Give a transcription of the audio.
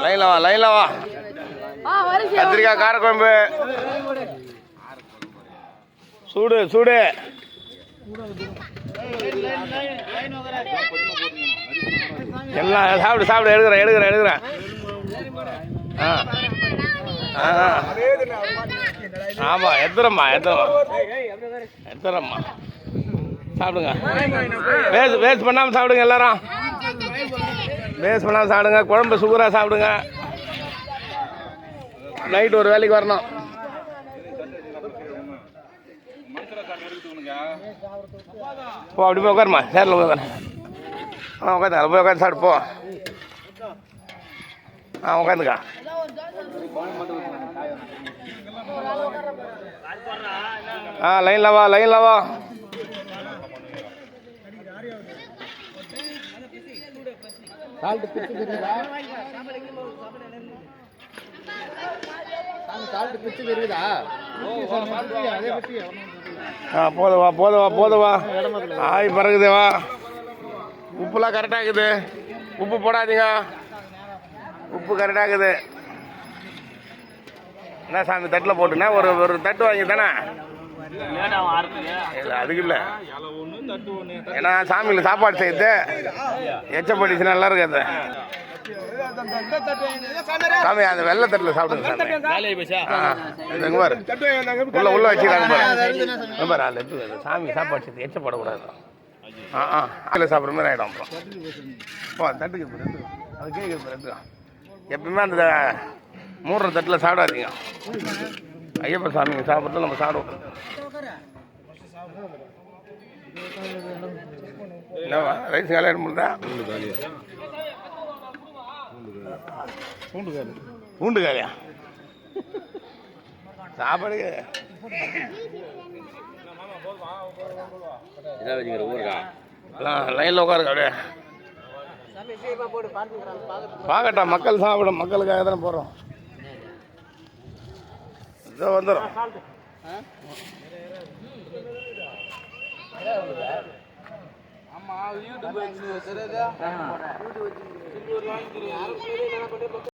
லைன்ல வா கத்திரிக்காய் காரக்குழம்பு சூடு சூடு. எல்லாம் சாப்பிடு எடுக்கிறேன். ஆமா எத்தரம்மா சாப்பிடுங்க. வேஸ்ட் பண்ணாமல் சாப்பிடுங்க. எல்லாரும் வேஸ்ட் பண்ணாமல் சாப்பிடுங்க. குழம்பு சுகராக சாப்பிடுங்க. நைட் ஒரு வேலைக்கு வரணும். போ அப்படி போய் உட்காருமா. சேரில் உட்காரு. உட்காந்து போய் உட்காந்து சாப்பிடு போ. உட்காந்துக்கா. லைன்ல வா. போதவா ஆய் பறகுதேவா. உப்புலாம் கரெக்டாக இருக்குது. உப்பு போடாதீங்க. உப்பு கரெக்டாக இருக்குது. என்ன சாமி தட்டில் போட்டுனா ஒரு தட்டு வாங்கி தானே. இல்லை அதுக்கு இல்லை. ஏன்னா சாமியில் சாப்பாடு செய்யுது எச்சப்படிச்சு நல்லா இருக்காது சாமி. அந்த வெள்ளை தட்டில் சாப்பிடுங்க சாமி. உள்ள வச்சுக்கிறாங்க பாரு. அந்த சாமி சாப்பாடு செய்து எச்சப்படக்கூடாது. அதில் சாப்பிட்ற மாதிரி ஆகிடும். அப்புறம் தட்டுக்கு அது கேட்குறது. எப்பவுமே அந்த மூடுற தட்டில் சாப்பிடாதீங்க. ஐயப்ப சாமிங்க சாப்பிட்றது நம்ம சாப்பிடுவோம். என்னவா ரைஸ் காலையில் எடுமுடிதா. பூண்டு காலியா சாப்பாடு லைனில் உட்காருங்க. அப்படியே பார்க்கட்டா. மக்கள் சாப்பிடும். மக்களுக்காக தானே போகிறோம். இதோ வந்துடும். ஆமாம்.